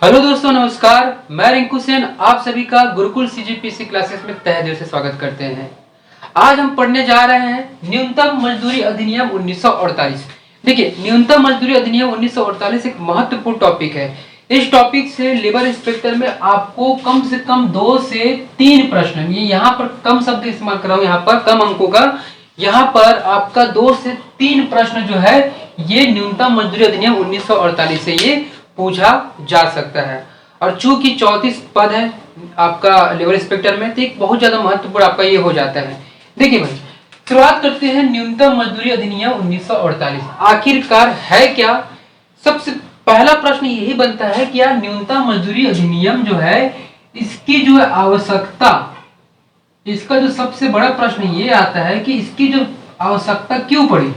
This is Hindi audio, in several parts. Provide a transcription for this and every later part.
हेलो दोस्तों, नमस्कार। मैं रिंकू सेन आप सभी का गुरुकुल सीजीपीसी क्लासेस में तहे दिल से स्वागत करते हैं। आज हम पढ़ने जा रहे हैं न्यूनतम मजदूरी अधिनियम 1948। देखिए, न्यूनतम मजदूरी अधिनियम 1948 एक महत्वपूर्ण टॉपिक है। इस टॉपिक से लेबर इंस्पेक्टर में आपको कम से कम 2 से 3 प्रश्न, ये यहाँ पर कम शब्द इस्तेमाल कर रहा हूँ, यहाँ पर कम अंकों का, यहाँ पर आपका 2 से 3 प्रश्न जो है ये न्यूनतम मजदूरी अधिनियम 1948 से ये पूछा जा सकता है। और चूंकि 34 पद है आपका लेबर इंस्पेक्टर में, तो एक बहुत ज्यादा महत्वपूर्ण आपका ये हो जाता है। देखिए भाई, शुरुआत करते हैं न्यूनतम मजदूरी अधिनियम 1948 आखिरकार है क्या। सबसे पहला प्रश्न यही बनता है कि यार न्यूनतम मजदूरी अधिनियम जो है इसकी जो है आवश्यकता, इसका जो सबसे बड़ा प्रश्न ये आता है कि इसकी जो आवश्यकता क्यों पड़ी,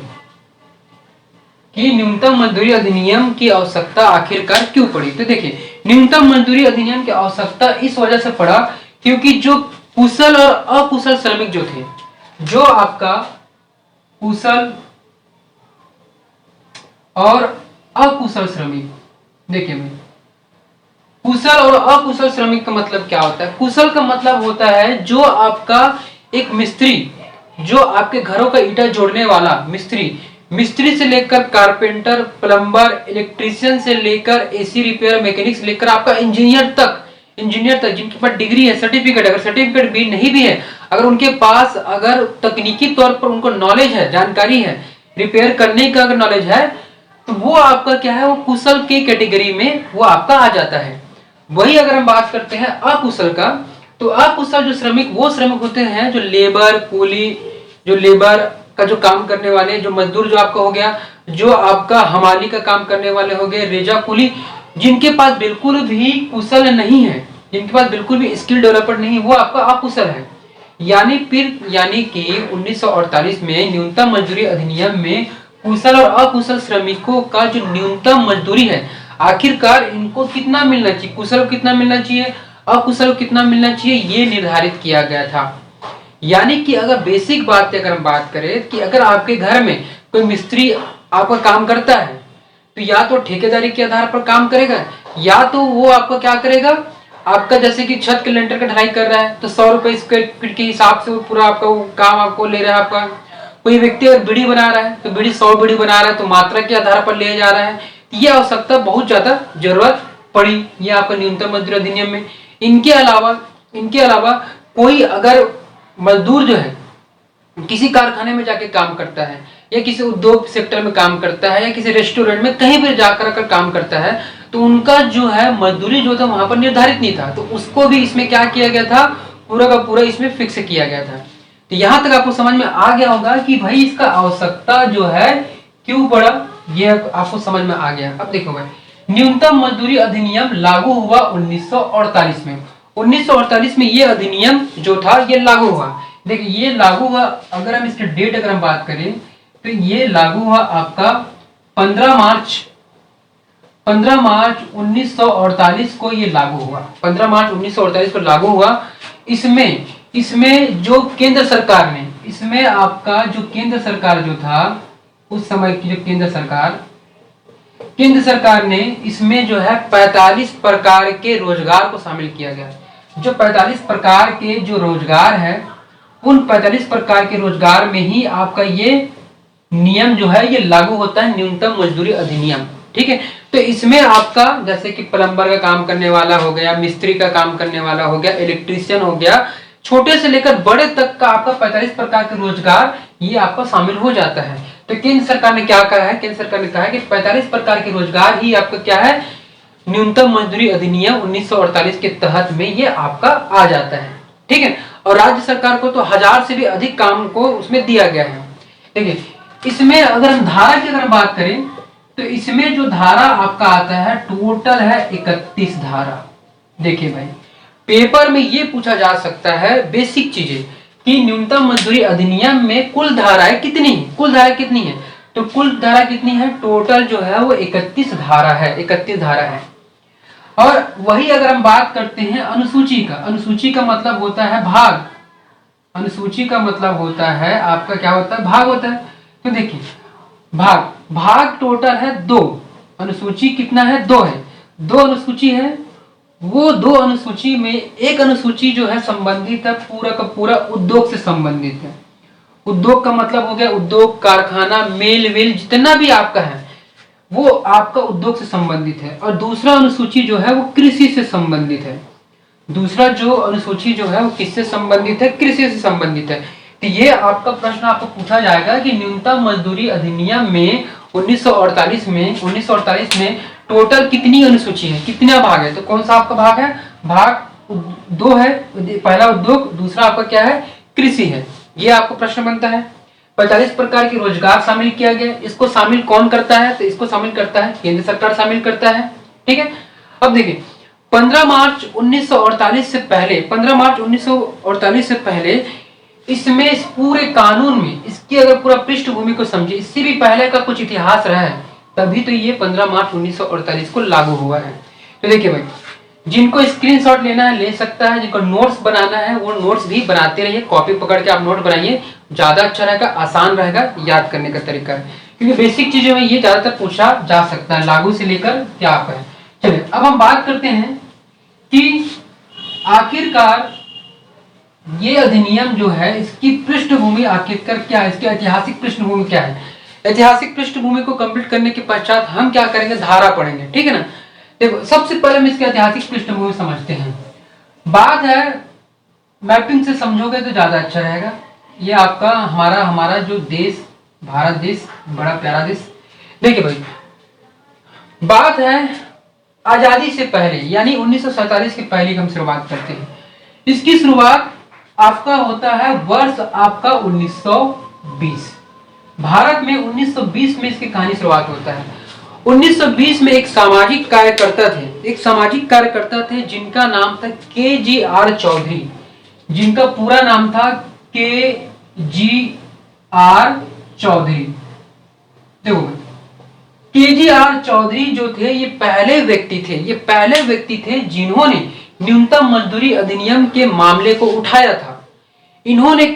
कि न्यूनतम मजदूरी अधिनियम की आवश्यकता आखिरकार क्यों पड़ी। तो देखिए, न्यूनतम मजदूरी अधिनियम की आवश्यकता इस वजह से पड़ा क्योंकि जो कुशल और अकुशल श्रमिक जो थे, जो आपका कुशल और अकुशल श्रमिक, देखिए भाई, कुशल और अकुशल श्रमिक का मतलब क्या होता है। कुशल का मतलब होता है जो आपका एक मिस्त्री, जो आपके घरों का ईंटा जोड़ने वाला मिस्त्री से लेकर कारपेंटर, प्लम्बर, इलेक्ट्रीशियन से लेकर एसी रिपेयर मैकेनिक से लेकर आपका इंजीनियर तक जिनके पास डिग्री है, सर्टिफिकेट, अगर सर्टिफिकेट भी नहीं भी है, अगर उनके पास अगर तकनीकी तौर पर उनको नॉलेज है, जानकारी है, रिपेयर करने का अगर नॉलेज है, तो वो आपका क्या है, वो कुशल की कैटेगरी में वो आपका आ जाता है। वही अगर हम बात करते हैं अकुशल का, तो अकुशल जो श्रमिक, वो श्रमिक होते हैं जो लेबर, कूली, जो लेबर का जो काम करने वाले, जो मजदूर जो आपका हो गया, जो आपका हमाली का काम करने वाले हो गए, रेजा कुली, जिनके पास बिल्कुल भी कुशल नहीं है, जिनके पास बिल्कुल भी स्किल डेवलपर नहीं, वो आपका अकुशल है। यानी कि 1948 में न्यूनतम मजदूरी अधिनियम में कुशल और अकुशल श्रमिकों का जो न्यूनतम मजदूरी है, आखिरकार इनको कितना मिलना चाहिए, कुशल को कितना मिलना चाहिए, अकुशल को कितना मिलना चाहिए, ये निर्धारित किया गया था। यानी कि अगर बेसिक बात अगर हम बात करें कि अगर आपके घर में कोई मिस्त्री आपका काम करता है, तो या तो ठेकेदारी के आधार पर काम करेगा, या तो वो आपका क्या करेगा, आपका जैसे कि छत के लेंटर का ढलाई कर रहा है तो 100 रुपए स्क्वायर फीट के हिसाब से वो पूरा आपका वो काम आपको ले रहा है। आपका कोई व्यक्ति अगर बीड़ी बना रहा है तो बीड़ी 100 बीड़ी बना रहा है, तो मात्रा के आधार पर ले जा रहा है। ये आवश्यकता बहुत ज्यादा जरूरत पड़ी ये आपका न्यूनतम मजदूरी अधिनियम में। इनके अलावा कोई अगर मजदूर जो है किसी कारखाने में जाके काम करता है, या किसी उद्योग सेक्टर में काम करता है, या किसी रेस्टोरेंट में कहीं पर जाकर अगर काम करता है, तो उनका जो है मजदूरी जो था वहां पर निर्धारित नहीं था, तो उसको भी इसमें क्या किया गया था, पूरा का पूरा इसमें फिक्स किया गया था। तो यहां तक आपको समझ में आ गया होगा कि भाई इसका आवश्यकता जो है क्यों पड़ा, ये आपको समझ में आ गया। अब देखो भाई, न्यूनतम मजदूरी अधिनियम लागू हुआ 1948 में। 1948 में ये अधिनियम जो था ये लागू हुआ। देखिए, ये लागू हुआ, अगर हम इसकी डेट अगर हम बात करें तो ये लागू हुआ आपका 15 मार्च 1948 को ये लागू हुआ। 15 मार्च 1948 को लागू हुआ। इसमें जो केंद्र सरकार ने, इसमें आपका जो केंद्र सरकार जो था उस समय की जो केंद्र सरकार ने इसमें जो है 45 प्रकार के रोजगार को शामिल किया गया। जो 45 प्रकार के जो रोजगार है, उन 45 प्रकार के रोजगार में ही आपका ये नियम जो है ये लागू होता है, न्यूनतम मजदूरी अधिनियम। ठीक है, तो इसमें आपका जैसे कि प्लम्बर का काम करने वाला हो गया, मिस्त्री का काम करने वाला हो गया, इलेक्ट्रीशियन हो गया, छोटे से लेकर बड़े तक का आपका 45 प्रकार के रोजगार ये आपका शामिल हो जाता है। तो केंद्र सरकार ने क्या कहा है, केंद्र सरकार ने कहा है कि 45 प्रकार के रोजगार ही आपका क्या है, न्यूनतम मजदूरी अधिनियम 1948 के तहत में ये आपका आ जाता है। ठीक है, और राज्य सरकार को तो 1000 से भी अधिक काम को उसमें दिया गया है। देखिए, इसमें अगर हम धारा की अगर बात करें तो इसमें जो धारा आपका आता है टोटल है 31 धारा। देखिए भाई, पेपर में ये पूछा जा सकता है बेसिक चीजें कि न्यूनतम मजदूरी अधिनियम में कुल धाराएं कितनी है, तो कुल धारा कितनी है, टोटल जो है वो 31 धारा है। और वही अगर हम बात करते हैं अनुसूची का मतलब होता है भाग, अनुसूची का मतलब होता है आपका क्या होता है, भाग होता है। तो देखिए, भाग टोटल है 2, अनुसूची कितना है, 2 है। दो अनुसूची है, वो दो अनुसूची में एक अनुसूची जो है संबंधित है पूरा का पूरा उद्योग से संबंधित है। उद्योग का मतलब हो गया उद्योग, कारखाना, मेल वेल जितना भी आपका है वो आपका उद्योग से संबंधित है। और दूसरा अनुसूची जो है वो कृषि से संबंधित है। दूसरा जो अनुसूची जो है वो किससे संबंधित है? कृषि से संबंधित है। तो ये आपका प्रश्न आपको पूछा जाएगा कि न्यूनतम मजदूरी अधिनियम में 1948 में टोटल कितनी अनुसूची है, कितना भाग है? तो कौन सा आपका भाग है? भाग दो है। पहला उद्योग, दूसरा आपका क्या है? कृषि है। ये आपको प्रश्न बनता है। 45 प्रकार के रोजगार शामिल किया गया। इसको शामिल कौन करता है? तो इसको शामिल करता है केंद्र सरकार शामिल करता है। ठीक है। अब देखिए 15 मार्च 1948 से पहले, 15 मार्च 1948 से पहले इसमें इस पूरे कानून में इसकी अगर पूरा पृष्ठभूमि को समझे, इससे भी पहले का कुछ इतिहास रहा है, तभी तो ये 15 मार्च 1948 को लागू हुआ है। तो देखिए भाई, जिनको स्क्रीनशॉट लेना है ले सकता है, जिनको नोट्स बनाना है वो नोट्स भी बनाते रहिए, कॉपी पकड़ के आप नोट बनाइए, ज्यादा अच्छा रहेगा, आसान रहेगा याद करने का तरीका है। क्योंकि बेसिक चीजों में ये ज्यादातर पूछा जा सकता है, लागू से लेकर क्या है। चलिए अब हम बात करते हैं कि आखिरकार ये अधिनियम जो है इसकी पृष्ठभूमि आखिरकार क्या है, इसकी ऐतिहासिक पृष्ठभूमि क्या है। ऐतिहासिक पृष्ठभूमि को कंप्लीट करने के पश्चात हम क्या करेंगे? धारा पढ़ेंगे। ठीक है ना। देखो सबसे पहले हम इसकी ऐतिहासिक पृष्ठभूमि समझते हैं। बात है मैपिंग से समझोगे तो ज्यादा अच्छा रहेगा। ये आपका हमारा जो देश, भारत देश, बड़ा प्यारा देश। देखिए भाई, बात है आजादी से पहले यानी 1947 के पहले की हम शुरुआत करते हैं। इसकी शुरुआत आपका होता है वर्ष आपका 1920। भारत में 1920 में इसकी कहानी शुरुआत होता है। 1920 में एक सामाजिक कार्यकर्ता थे जिनका नाम था KGR चौधरी, जिनका पूरा नाम था KGR चौधरी। देखो KGR चौधरी जो थे ये पहले व्यक्ति थे जिन्होंने न्यूनतम मजदूरी अधिनियम के मामले को उठाया था। इन्होंने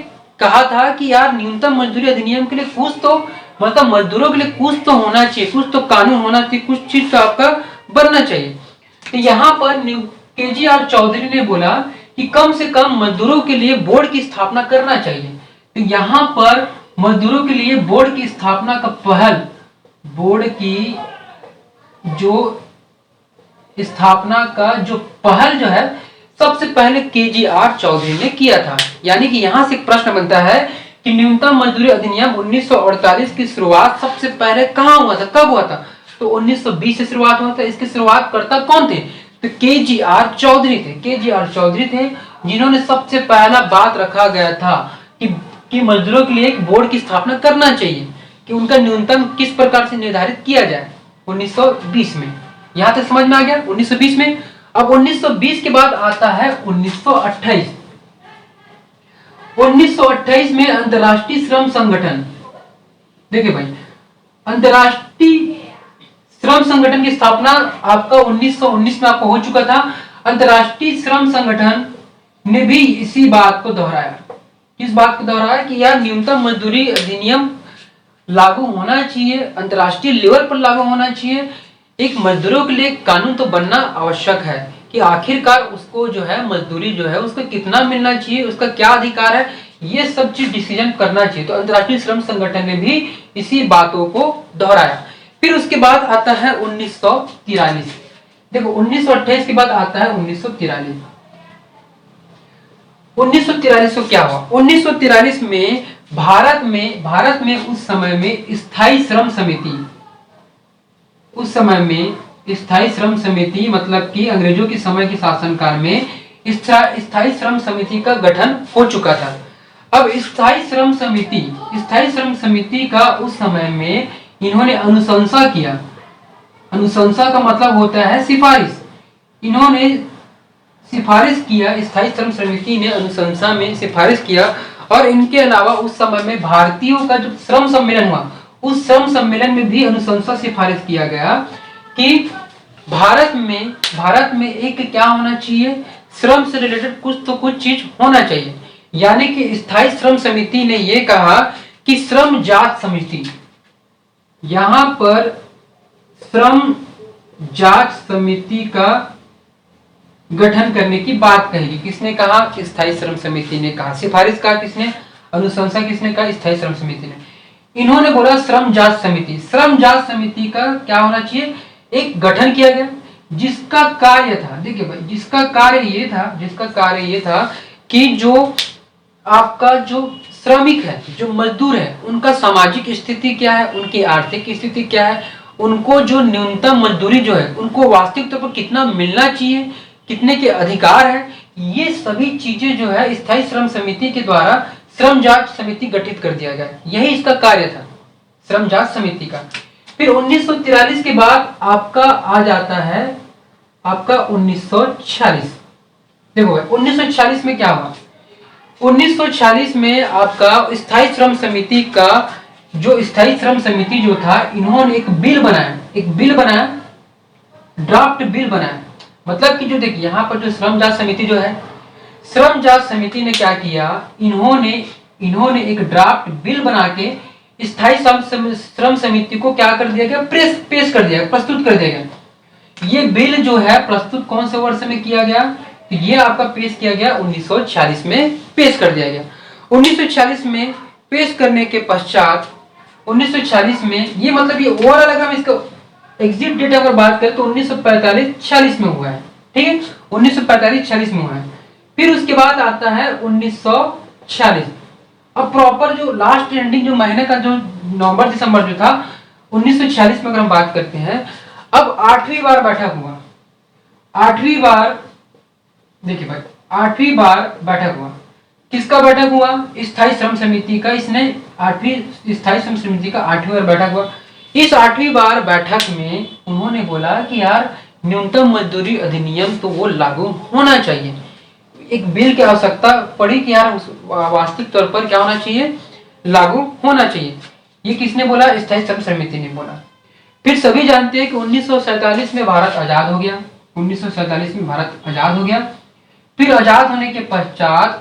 कहा था कि यार न्यूनतम मजदूरी अधिनियम के लिए कुछ तो मतलब मजदूरों के लिए कुछ तो होना चाहिए, कुछ तो कानून होना चाहिए, कुछ चीज तो आपका बनना चाहिए। तो यहाँ पर KGR चौधरी ने बोला कि कम से कम मजदूरों के लिए बोर्ड की स्थापना करना चाहिए। तो यहाँ पर मजदूरों के लिए बोर्ड की स्थापना का पहल, बोर्ड की जो स्थापना का जो पहल जो है सबसे पहले KGR चौधरी ने किया था। यानी कि यहां से प्रश्न बनता है कि न्यूनतम मजदूरी अधिनियम 1948 की शुरुआत सबसे पहले कहां हुआ था, कब हुआ था? तो 1920 से शुरुआत हुआ था। इसकी शुरुआत करता कौन थे? तो KGR चौधरी थे जिन्होंने सबसे पहला बात रखा गया था कि मजदूरों के लिए एक बोर्ड की स्थापना करना चाहिए, कि उनका न्यूनतम किस प्रकार से निर्धारित किया जाए 1920 में। यहां तक समझ में आ गया 1920 में। अब 1920 के बाद आता है 1928। 1928 में अंतर्राष्ट्रीय श्रम संगठन, देखिए भाई, अंतर्राष्ट्रीय श्रम संगठन की स्थापना आपका 1919 में आपको हो चुका था। अंतर्राष्ट्रीय श्रम संगठन ने भी इसी बात को दोहराया। किस बात को दोहराया? कि यार न्यूनतम मजदूरी अधिनियम लागू होना चाहिए, अंतर्राष्ट्रीय लेवल पर लागू होना चाहिए। एक मजदूरों के लिए कानून तो बनना आवश्यक है कि आखिरकार उसको जो है मजदूरी जो है उसको कितना मिलना चाहिए, उसका क्या अधिकार है, ये सब चीज डिसीजन करना चाहिए। तो अंतर्राष्ट्रीय श्रम संगठन ने भी इसी बातों को दोहराया। फिर उसके बाद आता है 1943। देखो 1928 के बाद आता है 1943। 1943 को क्या हुआ? 1943 में भारत में उस समय में स्थायी श्रम समिति मतलब कि अंग्रेजों के समय के शासनकाल में स्थायी श्रम समिति का गठन हो चुका था। अब स्थायी श्रम समिति का उस समय में इन्होंने अनुशंसा किया। अनुशंसा का मतलब होता है सिफारिश। इन्होंने सिफारिश किया, स्थायी श्रम समिति ने अनुशंसा में सिफारिश किया। और इनके अलावा उस समय में भारतीयों का जो श्रम सम्मेलन हुआ, उस श्रम सम्मेलन में भी अनुशंसा सिफारिश किया गया कि भारत में एक क्या होना चाहिए, श्रम से रिलेटेड कुछ तो कुछ चीज होना चाहिए। यानी कि स्थायी श्रम समिति ने यह कहा कि श्रम जांच समिति, यहां पर श्रम जांच समिति का गठन करने की बात कही। किसने कहा? स्थायी श्रम समिति ने कहा। सिफारिश कहा किसने? अनुशंसा किसने कहा? स्थायी श्रम समिति ने। इन्होंने बोला श्रम जांच समिति। श्रम जांच समिति का क्या होना चाहिए? एक गठन किया गया जिसका कार्य था, देखिए भाई, जिसका कार्य ये था कि जो आपका जो श्रमिक है, जो मजदूर है, उनका सामाजिक स्थिति क्या है, उनकी आर्थिक स्थिति क्या है, उनको जो न्यूनतम मजदूरी जो है उनको वास्तविक तौर पर कितना मिलना चाहिए, कितने के अधिकार है, ये सभी चीजें जो है स्थायी श्रम समिति के द्वारा श्रम जांच समिति गठित कर दिया गया। यही इसका कार्य था श्रम जांच समिति का। फिर 1943 के बाद आपका आ जाता है आपका 1946। देखो 1946 में क्या हुआ? 1946 में आपका स्थायी श्रम समिति का जो स्थायी श्रम समिति जो था, इन्होंने एक बिल बनाया, ड्राफ्ट बिल बनाया। मतलब कि जो देखिए यहाँ पर जो श्रम जांच समिति जो है, श्रम जांच समिति ने क्या किया, इन्होंने एक ड्राफ्ट बिल बना के स्थायी श्रम समिति को क्या कर दिया गया? पेश कर दिया, प्रस्तुत कर दिया गया। ये बिल जो है प्रस्तुत कौन से वर्ष में किया गया? तो ये आपका पेश किया गया 1946 में पेश कर दिया गया। 1946 में पेश करने के पश्चात 1946 में ये मतलब ये ओवरऑल अगर हम इसका एग्जिट डेट अगर बात करें तो 1945-46 में हुआ है, ठीक है, 1945-46 में हुआ है। फिर उसके बाद आता है 1946। अब प्रॉपर जो लास्ट एंडिंग जो महीने का जो नवंबर दिसंबर जो था 1946 में अगर हम बात करते हैं, अब 8वीं बार बैठक हुआ। 8वीं बार देखिए भाई, 8वीं बार बैठक हुआ। किसका बैठक हुआ? स्थायी श्रम समिति का। इसने 8वीं स्थायी श्रम समिति का 8वीं बार बैठक हुआ। इस 8वीं बार बैठक में उन्होंने बोला कि यार न्यूनतम मजदूरी अधिनियम तो वो लागू होना चाहिए। एक बिल की आवश्यकता पड़ी कि यार वास्तविक तौर पर क्या होना चाहिए? लागू होना चाहिए। ये किसने बोला? स्थायी श्रम समिति ने बोला। फिर सभी जानते हैं कि 1947 में भारत आजाद हो गया। 1947 में भारत आजाद हो गया। फिर आजाद होने के पश्चात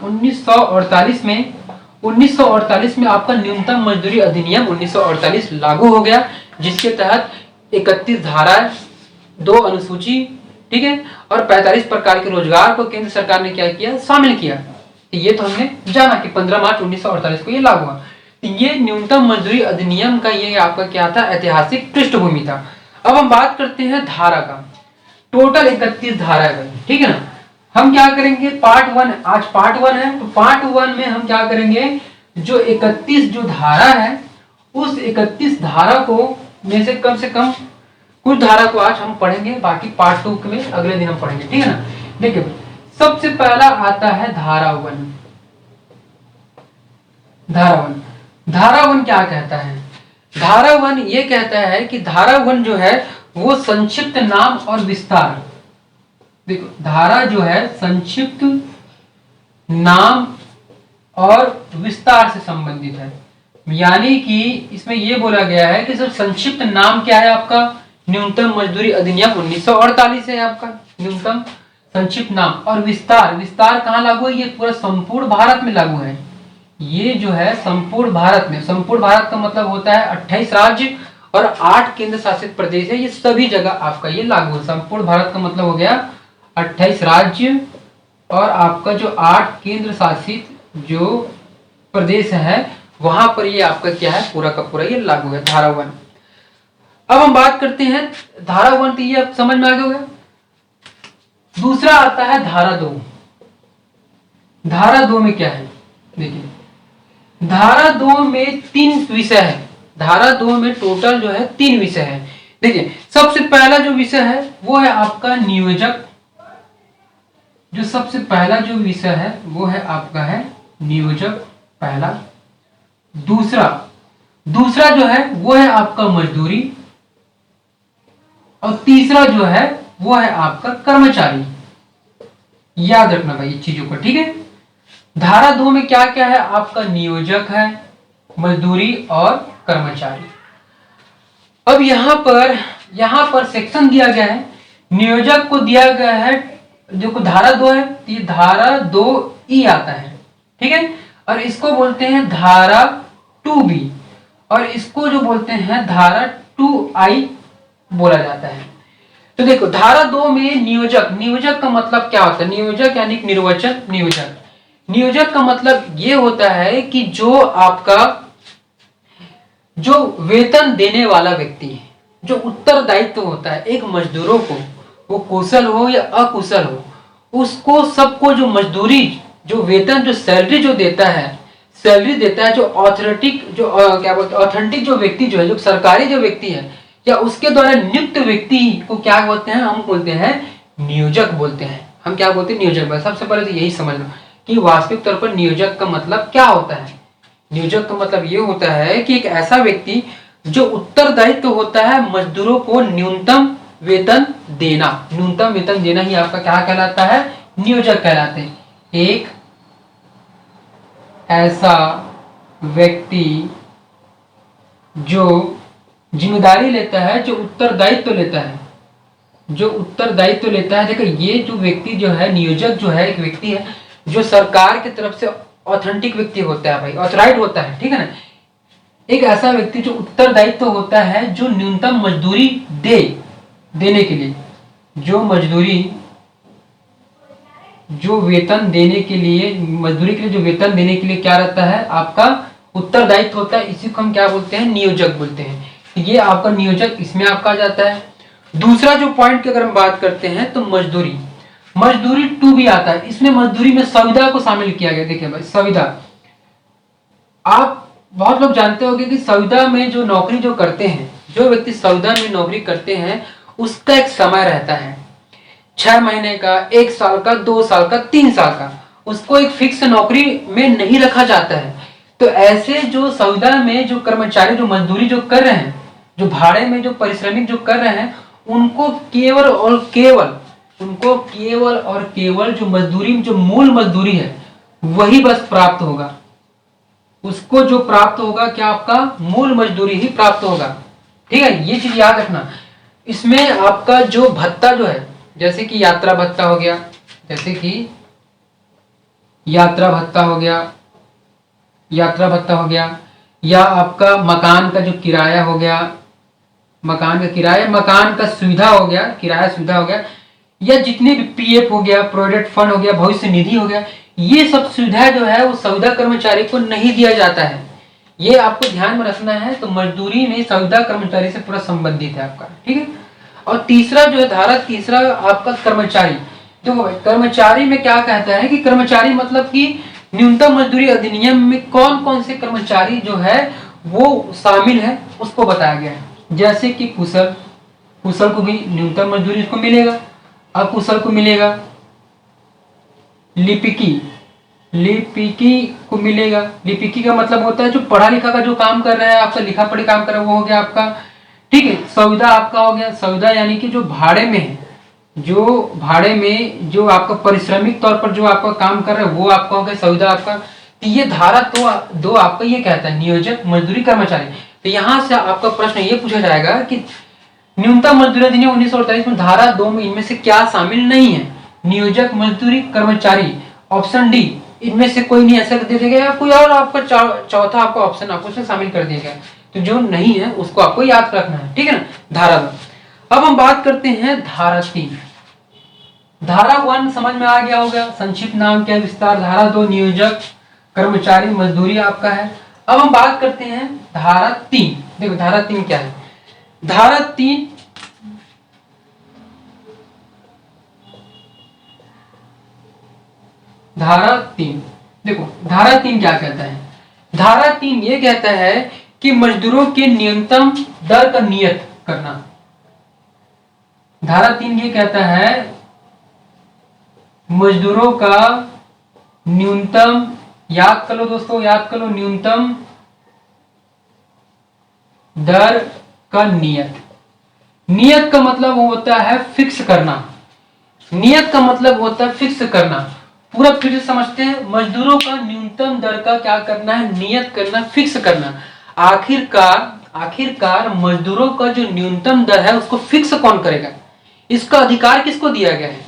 1948 में आपका न्यूनतम मजदूरी अधिनियम 1948 लागू हो गया, जिसके तहत 31 धारा, 2 अनुसूची, ठीक है, और 45 प्रकार के रोजगार को केंद्र सरकार ने क्या किया? शामिल किया। तो ये तो हमने जाना कि 15 मार्च 1948 को ये लागू हुआ। तो ये न्यूनतम मजदूरी अधिनियम का ये आपका क्या था? ऐतिहासिक पृष्ठभूमि था। अब हम बात करते हैं धारा का। टोटल 31 धारा है, ठीक है ना। हम क्या करेंगे? पार्ट 1, आज पार्ट 1 है, तो पार्ट 1 में हम क्या करेंगे? जो 31 जो धारा है, उस 31 धारा को में से कम कुछ धारा को आज हम पढ़ेंगे, बाकी पार्ट 2 में अगले दिन हम पढ़ेंगे, ठीक है ना। देखिए सबसे पहला आता है धारा 1। धारा 1 क्या कहता है? धारा 1 ये कहता है कि धारा 1 जो है वो संक्षिप्त नाम और विस्तार। देखो धारा जो है संक्षिप्त नाम और विस्तार से संबंधित है। यानी कि इसमें यह बोला गया है कि सर संक्षिप्त नाम क्या है आपका? न्यूनतम मजदूरी अधिनियम 1948 है आपका न्यूनतम संक्षिप्त नाम। और विस्तार कहाँ लागू है? ये पूरा संपूर्ण भारत में लागू है। ये जो है संपूर्ण भारत में, संपूर्ण भारत का मतलब होता है 28 राज्य और 8 केंद्र शासित प्रदेश है, ये सभी जगह आपका ये लागू है। संपूर्ण भारत का मतलब हो गया 28 राज्य और आपका जो 8 केंद्र शासित जो प्रदेश है, वहां पर ये आपका क्या है? पूरा का पूरा ये लागू है, धारा 1। अब हम बात करते हैं धारा 1, तो ये अब समझ में आ गया। दूसरा आता है धारा 2। धारा 2 में क्या है? देखिए धारा 2 में 3 विषय है। धारा 2 में टोटल जो है 3 विषय है। देखिए सबसे पहला जो विषय है वो है आपका नियोजक। जो सबसे पहला जो विषय है वो है आपका है नियोजक, पहला। दूसरा जो है वो है आपका मजदूरी, और तीसरा जो है वो है आपका कर्मचारी। याद रखना भाई इस चीजों को, ठीक है। धारा 2 में क्या क्या है? आपका नियोजक है, मजदूरी और कर्मचारी। अब यहां पर सेक्शन दिया गया है। नियोजक को दिया गया है, जो धारा 2 है, ये धारा 2E आता है, ठीक है। और इसको बोलते हैं धारा 2B, और इसको जो बोलते हैं धारा 2I बोला जाता है। तो देखो धारा 2 में नियोजक, नियोजक का मतलब क्या होता है? नियोजक यानी निर्वाचन नियोजक। नियोजक का मतलब ये होता है कि जो आपका जो वेतन देने वाला व्यक्ति है, जो उत्तरदायित्व होता है एक मजदूरों को, वो कुशल हो या अकुशल हो, उसको सबको जो मजदूरी, जो वेतन, जो सैलरी जो देता है, सैलरी देता है जो ऑथोरिटिक, जो क्या बोलते हैं, ऑथेंटिक जो व्यक्ति जो है, जो सरकारी जो व्यक्ति है या उसके द्वारा नियुक्त व्यक्ति को क्या बोलते हैं? हम बोलते हैं नियोजक बोलते हैं। हम क्या बोलते हैं? नियोजक। सबसे पहले तो यही समझ लो कि वास्तविक तौर पर नियोजक का मतलब क्या होता है। नियोजक का मतलब ये होता है कि एक ऐसा व्यक्ति जो उत्तरदायित्व होता है मजदूरों को न्यूनतम वेतन देना। न्यूनतम वेतन देना ही आपका क्या कहलाता है? नियोजक कहलाते हैं। एक ऐसा व्यक्ति जो जिम्मेदारी लेता है, जो उत्तरदायित्व लेता है, जो उत्तरदायित्व लेता है। देखो ये जो व्यक्ति जो है, नियोजक जो है, एक व्यक्ति है जो सरकार की तरफ से ऑथेंटिक व्यक्ति होता है भाई, ऑथराइज होता है, ठीक है ना। एक ऐसा व्यक्ति जो उत्तरदायित्व होता है, जो न्यूनतम मजदूरी देने के लिए, जो मजदूरी, जो वेतन देने के लिए, मजदूरी के लिए जो वेतन देने के लिए क्या रहता है? आपका उत्तरदायित्व होता है। इसी को हम क्या बोलते हैं? नियोजक बोलते हैं। ये आपका नियोजक इसमें आपका आ जाता है। दूसरा जो पॉइंट की अगर हम बात करते हैं तो मजदूरी, मजदूरी 2 भी आता है। इसमें मजदूरी में संविदा को शामिल किया गया। देखिए भाई संविदा, आप बहुत लोग जानते होंगे कि संविदा में जो नौकरी जो करते हैं, जो व्यक्ति संविदा में नौकरी करते हैं उसका एक समय रहता है, 6 महीने का, 1 साल का, 2 साल का, 3 साल का। उसको एक फिक्स नौकरी में नहीं रखा जाता है। तो ऐसे जो संविदा में जो कर्मचारी जो मजदूरी जो कर रहे हैं, जो भाड़े में जो परिश्रमिक जो कर रहे हैं, उनको केवल और केवल जो मजदूरी, जो मूल मजदूरी है वही बस प्राप्त होगा। उसको जो प्राप्त होगा क्या? आपका मूल मजदूरी ही प्राप्त होगा। ठीक है, ये चीज याद रखना। इसमें आपका जो भत्ता जो है, जैसे कि यात्रा भत्ता हो गया, जैसे कि यात्रा भत्ता हो गया, यात्रा भत्ता हो गया, या आपका मकान का जो किराया हो गया, मकान का किराया, मकान का सुविधा हो गया, किराया सुविधा हो गया, या जितने भी पीएफ हो गया, प्रोविडेंट फंड हो गया, भविष्य निधि हो गया, ये सब सुविधा जो है वो संविदा कर्मचारी को नहीं दिया जाता है। ये आपको ध्यान में रखना है। तो मजदूरी में संविदा कर्मचारी से पूरा संबंधित है आपका, ठीक है। और तीसरा जो है धारा तीसरा आपका कर्मचारी। देखो भाई कर्मचारी में क्या कहता है कि कर्मचारी मतलब कि न्यूनतम मजदूरी अधिनियम में कौन कौन से कर्मचारी जो है वो शामिल है उसको बताया गया है। जैसे कि कुशल, कुशल को भी न्यूनतम मजदूरी उसको मिलेगा, अकुशल को मिलेगा, लिपिकी, लिपिकी को मिलेगा। लिपिकी का मतलब होता है जो पढ़ा लिखा का जो काम कर रहा है, आपका लिखा पढ़ी काम कर रहा है वो हो गया आपका, ठीक है। संविदा आपका हो गया, संविदा यानी कि जो भाड़े में है, जो भाड़े में जो आपका परिश्रमिक तौर पर जो आपका काम कर रहा है वो आपका हो गया संविदा आपका। तो ये धारा तो 2 आपका ये कहता है नियोजक, मजदूरी, कर्मचारी। तो यहाँ से आपका प्रश्न ये पूछा जाएगा कि न्यूनतम मजदूरी अधिनियम 1948 में धारा 2 में इनमें से क्या शामिल नहीं है? नियोजक, मजदूरी, कर्मचारी। ऑप्शन डी इनमें से कोई नहीं, ऐसा दे देगा, या कोई और आपका चौथा आपका ऑप्शन आपको उसमें शामिल कर दिया गया। तो जो नहीं है उसको आपको याद रखना है, ठीक है ना। धारा 2। अब हम बात करते हैं धारा 3। धारा 1 समझ में आ गया होगा, संक्षिप्त नाम क्या, विस्तार। धारा 2 नियोजक, कर्मचारी, मजदूरी आपका है। अब हम बात करते हैं धारा 3। देखो धारा 3 क्या है? धारा 3 धारा 3 देखो धारा 3 क्या कहता है? धारा 3 ये कहता है कि मजदूरों के न्यूनतम दर का नियत करना। धारा 3 ये कहता है मजदूरों का न्यूनतम, याद कर लो दोस्तों, याद कर लो, न्यूनतम दर का नियत। नियत का मतलब होता है फिक्स करना। नियत का मतलब होता है फिक्स करना। पूरा फिर से समझते हैं, मजदूरों का न्यूनतम दर का क्या करना है? नियत करना, फिक्स करना। आखिरकार मजदूरों का जो न्यूनतम दर है उसको फिक्स कौन करेगा? इसका अधिकार किसको दिया गया है?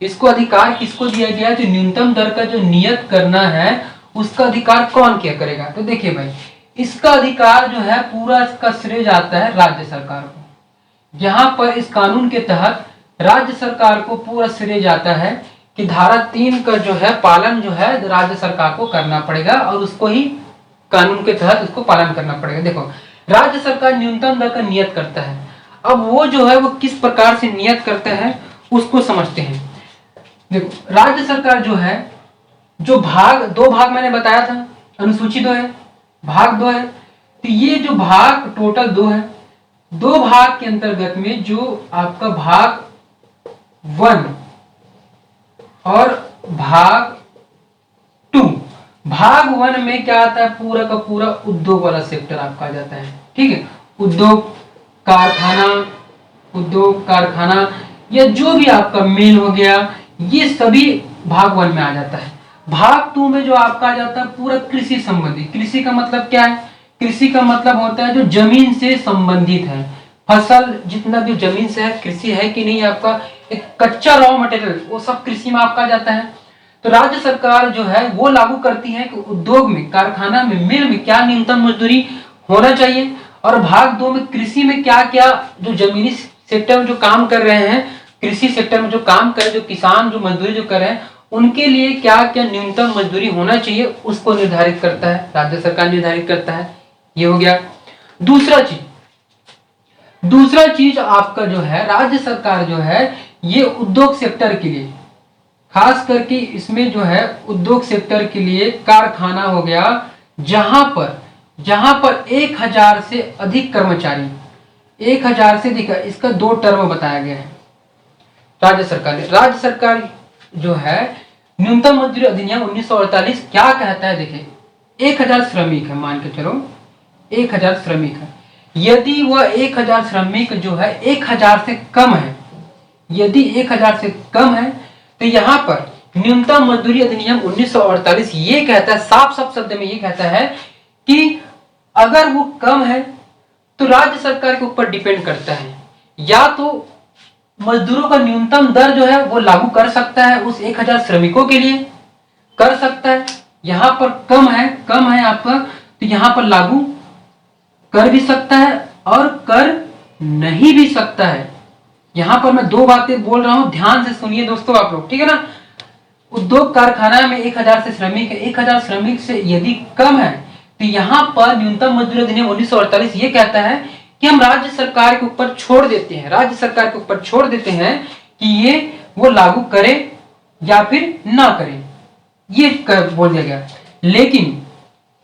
इसको अधिकार किसको दिया गया है? जो न्यूनतम दर का जो नियत करना है उसका अधिकार कौन क्या करेगा? तो देखिए भाई इसका अधिकार जो है पूरा इसका श्रेय जाता है राज्य सरकार को। यहाँ पर इस कानून के तहत राज्य सरकार को पूरा श्रेय जाता है कि धारा 3 का जो है पालन जो है राज्य सरकार को करना पड़ेगा और उसको ही कानून के तहत उसको पालन करना पड़ेगा। देखो, राज्य सरकार न्यूनतम दर का नियत करता है। अब वो जो है वो किस प्रकार से नियत करता है उसको समझते हैं। देखो, राज्य सरकार जो है, जो दो भाग मैंने बताया था, अनुसूची 2 है, भाग 2 है, तो ये जो भाग टोटल 2 है, 2 भाग के अंतर्गत में जो आपका भाग 1 और भाग 2, भाग 1 में क्या आता है, पूरा का पूरा उद्योग वाला सेक्टर आपका आ जाता है। ठीक है, उद्योग कारखाना या जो भी आपका मिल हो गया, ये सभी भाग 1 में आ जाता है। भाग 2 में जो आपका आ जाता है पूरा कृषि संबंधी। कृषि का मतलब क्या है? कृषि का मतलब होता है जो जमीन से संबंधित है, फसल जितना भी जमीन से है, कृषि है कि नहीं, आपका एक कच्चा रॉ मटेरियल, वो सब कृषि में आपका जाता है। तो राज्य सरकार जो है वो लागू करती है कि उद्योग में, कारखाना में, मिल में क्या न्यूनतम मजदूरी होना चाहिए, और भाग 2 में कृषि में क्या क्या जो जमीनी सेक्टर में जो काम कर रहे हैं, कृषि सेक्टर में जो काम कर रहे, जो किसान जो मजदूरी जो कर रहे हैं, उनके लिए क्या क्या न्यूनतम मजदूरी होना चाहिए उसको निर्धारित करता है, राज्य सरकार निर्धारित करता है। ये हो गया। दूसरा चीज आपका जो है, राज्य सरकार जो है ये उद्योग सेक्टर के लिए, खास करके इसमें जो है उद्योग सेक्टर के लिए कारखाना हो गया, जहां पर 1000 से अधिक कर्मचारी, 1000 से अधिक, इसका 2 टर्म बताया गया है राज्य सरकार जो है न्यूनतम मजदूरी अधिनियम 1948 क्या कहता है? देखिए, 1000 श्रमिक है, मान के चलो 1000 श्रमिक है, यदि वह 1000 श्रमिक जो है 1000 से कम है, यदि 1000 से कम है, तो यहाँ पर न्यूनतम मजदूरी अधिनियम 1948 ये कहता है, साफ शब्द में ये कहता है कि अगर वो कम है तो राज्य सरकार के ऊपर डिपेंड करता है, या तो मजदूरों का न्यूनतम दर जो है वो लागू कर सकता है उस 1000 श्रमिकों के लिए, कर सकता है। यहाँ पर कम है आपका, तो यहाँ पर लागू कर भी सकता है और कर नहीं भी सकता है। यहाँ पर मैं 2 बातें बोल रहा हूं, ध्यान से सुनिए दोस्तों आप लोग, ठीक है ना। उद्योग कारखाना में 1000 से श्रमिक है, 1000 श्रमिक से यदि कम है, तो यहाँ पर न्यूनतम मजदूरी अधिनियम 1948 ये कहता है कि हम राज्य सरकार के ऊपर छोड़ देते हैं, कि ये वो लागू करे या फिर ना करे, ये बोल दिया गया। लेकिन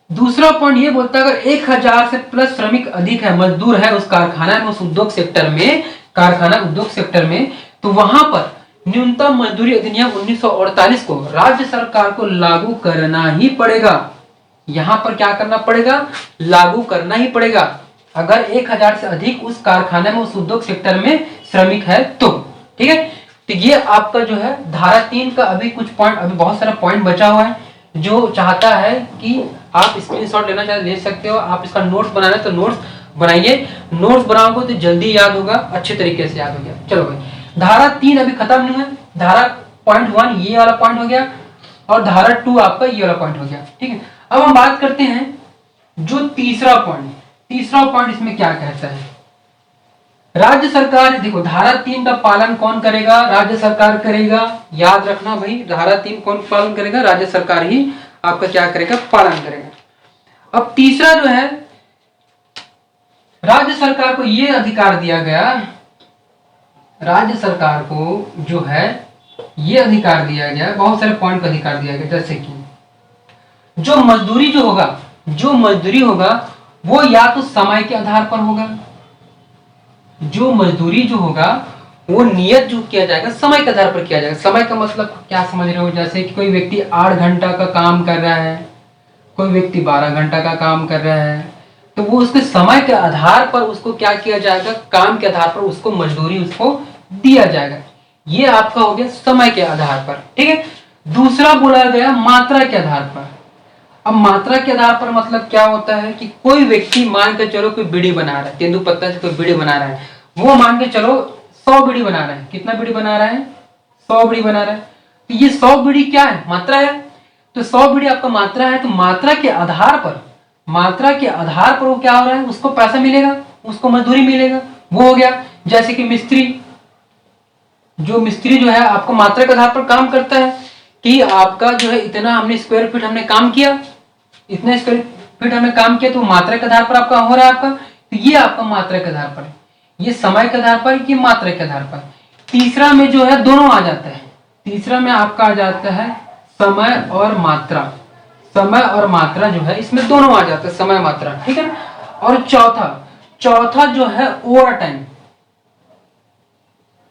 दूसरा पॉइंट ये बोलता है अगर 1000 से प्लस श्रमिक अधिक है, मजदूर है उस कारखाना में, उस उद्योग सेक्टर में, कारखाना उद्योग सेक्टर में, तो वहां पर न्यूनतम मजदूरी अधिनियम 1948 को राज्य सरकार को लागू करना ही पड़ेगा। यहां पर क्या करना पड़ेगा? लागू करना ही पड़ेगा, अगर 1000 से अधिक उस कारखाने में, उस उद्योग सेक्टर में श्रमिक है तो। ठीक है, तो ये आपका जो है धारा 3 का अभी कुछ पॉइंट, अभी बहुत सारा पॉइंट बचा हुआ है। जो चाहता है कि आप स्क्रीनशॉट लेना चाहते ले सकते हो, आप इसका नोट्स बनाना है तो नोट्स बनाइए, नोट्स बनाओगे तो जल्दी याद होगा, अच्छे तरीके से याद हो गया। चलो भाई, धारा 3 अभी खत्म नहीं है, धारा पॉइंट 1 ये वाला पॉइंट हो गया और धारा 2 आपका ये वाला पॉइंट हो गया। ठीक है, अब हम बात करते हैं जो तीसरा पॉइंट इसमें क्या कहता है। राज्य सरकार, देखो धारा 3 का पालन कौन करेगा? राज्य सरकार करेगा, याद रखना भाई, धारा 3 कौन पालन करेगा? राज्य सरकार ही आपका क्या करेगा? पालन करेगा। अब तीसरा जो है, राज्य सरकार को यह अधिकार दिया गया, राज्य सरकार को जो है यह अधिकार दिया गया, बहुत सारे पॉइंट का अधिकार दिया गया, जैसे कि जो मजदूरी होगा वो या तो समय के आधार पर होगा, जो मजदूरी जो होगा वो नियत जो किया जाएगा समय के आधार पर किया जाएगा। समय का मतलब क्या समझ रहे हो? जैसे कि कोई व्यक्ति 8 घंटा का काम कर रहा है, कोई व्यक्ति 12 घंटा का काम कर रहा है, तो वो उसके समय के आधार पर उसको क्या किया जाएगा? काम के आधार पर उसको मजदूरी उसको दिया जाएगा। ये आपका हो गया समय के आधार पर। ठीक है, दूसरा बोला गया मात्रा के आधार पर। अब मात्रा के आधार पर मतलब क्या होता है कि कोई व्यक्ति मान के चलो कोई बीड़ी बना रहा है, तेंदुपत्ता से कोई बीड़ी बना रहा है, वो मान के चलो 100 बीड़ी बना रहा है। कितना बीड़ी बना रहा है? 100 बीड़ी बना रहा है। तो ये 100 बीड़ी क्या है? मात्रा है। तो 100 बीड़ी आपका मात्रा है, तो मात्रा के आधार पर वो क्या हो रहा है? उसको पैसा मिलेगा, उसको मजदूरी मिलेगा, वो हो गया। जैसे कि मिस्त्री जो मिस्त्री जो है आपको मात्रा के आधार पर काम करता है कि आपका जो है इतना हमने स्क्वायर फीट हमने काम किया, इतने स्क्वायर फीट हमने काम किया, तो मात्रा के आधार पर आपका हो रहा है आपका, तो ये आपका मात्रा के आधार पर, ये समय के आधार पर, ये मात्रा के आधार पर। तीसरा में जो है दोनों आ जाता है, तीसरा में आपका आ जाता है समय और मात्रा, समय और मात्रा जो है इसमें दोनों आ जाता है, समय मात्रा, ठीक है ना। और चौथा जो है ओवर टाइम,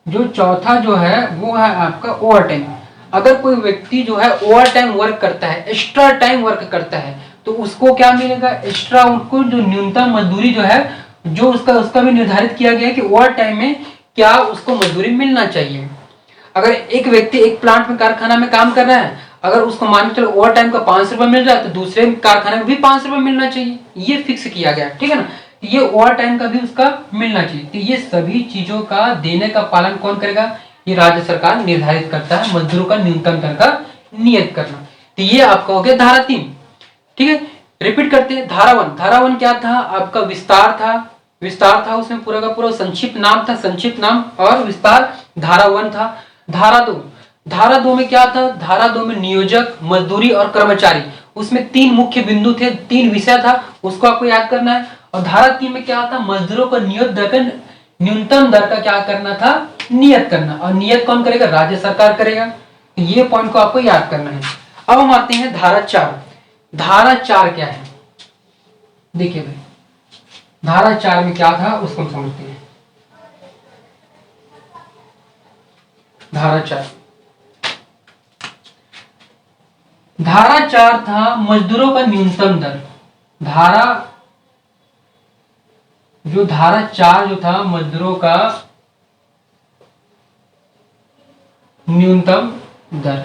जो चौथा जो है वो है आपका ओवर टाइम। अगर कोई व्यक्ति जो है ओवर टाइम वर्क करता है, एक्स्ट्रा टाइम वर्क करता है, तो उसको क्या मिलेगा, एक्स्ट्रा, उनको जो न्यूनतम मजदूरी जो है, जो उसका भी निर्धारित किया गया है कि ओवर टाइम में क्या उसको मजदूरी मिलना चाहिए। अगर एक व्यक्ति एक प्लांट में, कारखाना में काम कर रहा है, अगर उसको मान के चलो ओवर टाइम का 500 रुपये मिल रहा है, तो दूसरे कारखाने में भी 500 रुपये मिलना चाहिए, ये फिक्स किया गया, ठीक है ना। ये ओवर टाइम का भी उसका मिलना चाहिए। तो ये सभी चीजों का देने का पालन कौन करेगा, ये राज्य सरकार निर्धारित करता है, मजदूरों का न्यूनतम दर का नियत करना। तो ये आपका हो गया धारा 3, ठीक है। रिपीट करते हैं, धारा 1, धारा 1 क्या था आपका, विस्तार था, विस्तार था, उसमें पूरा का पूरा संक्षिप्त नाम था, संक्षिप्त नाम और विस्तार, धारा 1 था। धारा 2, धारा 2 में क्या था, धारा 2 में नियोजक, मजदूरी और कर्मचारी, उसमें 3 मुख्य बिंदु थे, 3 विषय था, उसको आपको याद करना है। और धारा 3 में क्या था, मजदूरों को नियत दर का, न्यूनतम दर का क्या करना था, नियत करना, और नियत कौन करेगा, राज्य सरकार करेगा। ये पॉइंट को आपको याद करना है। अब हम आते हैं धारा 4। धारा 4 क्या है, देखिए भाई, धारा 4 में क्या था उसको हम समझते हैं। धारा 4, धारा 4 था मजदूरों का न्यूनतम दर। धारा 4 जो था मजदूरों का न्यूनतम दर,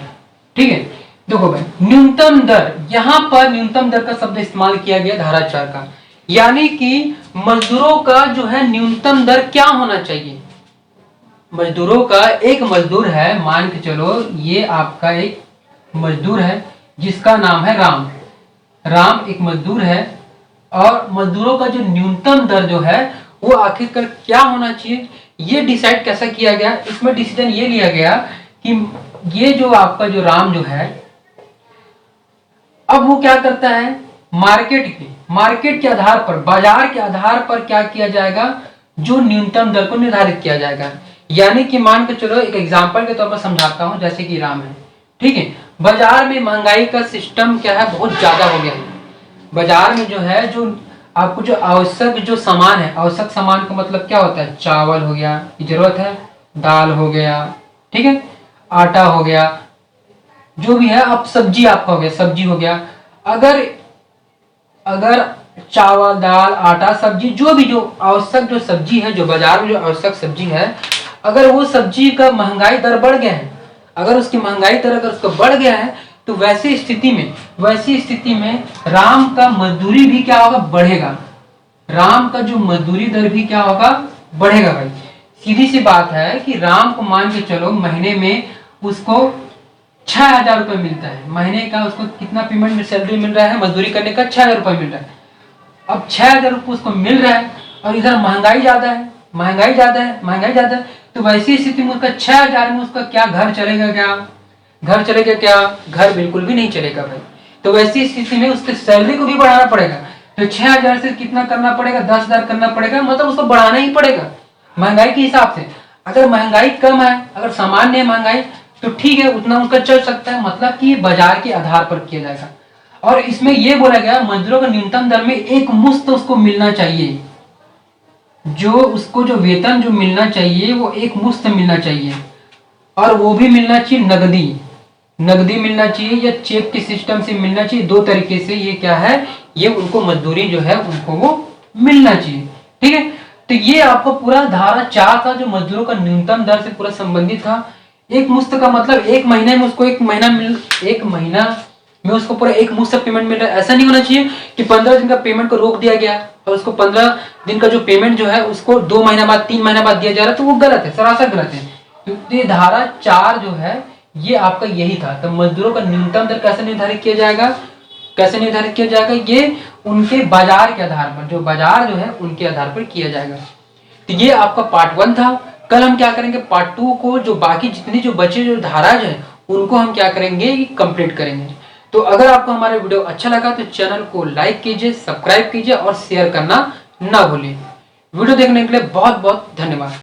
ठीक है। देखो भाई, न्यूनतम दर, यहां पर न्यूनतम दर का शब्द इस्तेमाल किया गया धारा 4 का, यानी कि मजदूरों का जो है न्यूनतम दर क्या होना चाहिए। मजदूरों का, एक मजदूर है, मान के चलो ये आपका एक मजदूर है जिसका नाम है राम, राम एक मजदूर है, और मजदूरों का जो न्यूनतम दर जो है वो आखिरकार क्या होना चाहिए, ये डिसाइड कैसा किया गया। इसमें डिसीजन ये लिया गया कि ये जो आपका जो राम जो है, अब वो क्या करता है, मार्केट के आधार पर, बाजार के आधार पर क्या किया जाएगा, जो न्यूनतम दर को निर्धारित किया जाएगा। यानी कि मान के चलो एक एग्जांपल के तौर पर समझाता हूं, जैसे कि राम है, ठीक है, बाजार में महंगाई का सिस्टम क्या है, बहुत ज्यादा हो गया है। बाजार में जो है, जो आपको जो आवश्यक जो सामान है, आवश्यक सामान का मतलब क्या होता है, चावल हो गया, जरूरत है, दाल हो गया, ठीक है, आटा हो गया, जो भी है, अब सब्जी आपका हो गया, सब्जी हो गया। अगर चावल, दाल, आटा, सब्जी, जो भी जो आवश्यक जो सब्जी है, जो बाजार में जो आवश्यक सब्जी है, अगर वो सब्जी का महंगाई दर बढ़ गया है, अगर उसकी महंगाई दर अगर उसका बढ़ गया है, तो वैसी स्थिति में राम का मजदूरी भी क्या होगा, बढ़ेगा। राम का जो मजदूरी दर भी क्या होगा, बढ़ेगा भाई। सीधी सी बात है कि राम को मान के चलो महीने में उसको 6,000 रुपये मिलता है, महीने का उसको कितना पेमेंट में सैलरी मिल रहा है, मजदूरी करने का 6,000 रुपये मिल रहा है। अब 6,000 रुपये उसको मिल रहा है, और इधर महंगाई ज्यादा है, तो वैसी स्थिति में उसका 6,000 में उसका क्या घर चलेगा, घर बिल्कुल भी नहीं चलेगा भाई। तो वैसी स्थिति में उसके सैलरी को भी बढ़ाना पड़ेगा, तो 6,000 से कितना करना पड़ेगा, 10,000 करना पड़ेगा, मतलब उसको बढ़ाना ही पड़ेगा महंगाई के हिसाब से। अगर महंगाई कम है, अगर सामान्य है महंगाई, तो ठीक है, उतना उनका चल सकता है, मतलब कि बाजार के आधार पर किया जाएगा। और इसमें यह बोला गया मजदूरों का न्यूनतम दर में एक मुश्त उसको मिलना चाहिए, जो उसको जो वेतन जो मिलना चाहिए वो एक मुश्त मिलना चाहिए, और वो भी मिलना चाहिए नगदी मिलना चाहिए, या चेक के सिस्टम से मिलना चाहिए। 2 तरीके से ये क्या है, ये उनको मजदूरी जो है उनको वो मिलना चाहिए, ठीक है। तो ये आपको पूरा धारा 4 था, जो मजदूरों का न्यूनतम दर से पूरा संबंधित था। एक मुश्त का मतलब एक महीने में उसको एक महीना में उसको पूरा एक मुश्त पेमेंट मिल रहा है। ऐसा नहीं होना चाहिए कि 15 दिन का पेमेंट को रोक दिया गया और उसको 15 दिन का जो पेमेंट जो है उसको 2 महीना बाद, 3 महीना बाद दिया जा रहा है, तो वो गलत है, सरासर गलत है। क्योंकि धारा 4 जो है ये आपका यही था। तो मजदूरों का न्यूनतम दर कैसे निर्धारित किया जाएगा, ये उनके बाजार के आधार पर, जो बाजार जो है उनके आधार पर किया जाएगा। तो ये आपका पार्ट 1 था। कल हम क्या करेंगे, पार्ट 2 को जो बाकी जितनी जो बचे जो धाराज है उनको हम क्या करेंगे, कंप्लीट करेंगे। तो अगर आपको हमारा वीडियो अच्छा लगा तो चैनल को लाइक कीजिए, सब्सक्राइब कीजिए और शेयर करना ना भूलिए। वीडियो देखने के लिए बहुत बहुत धन्यवाद।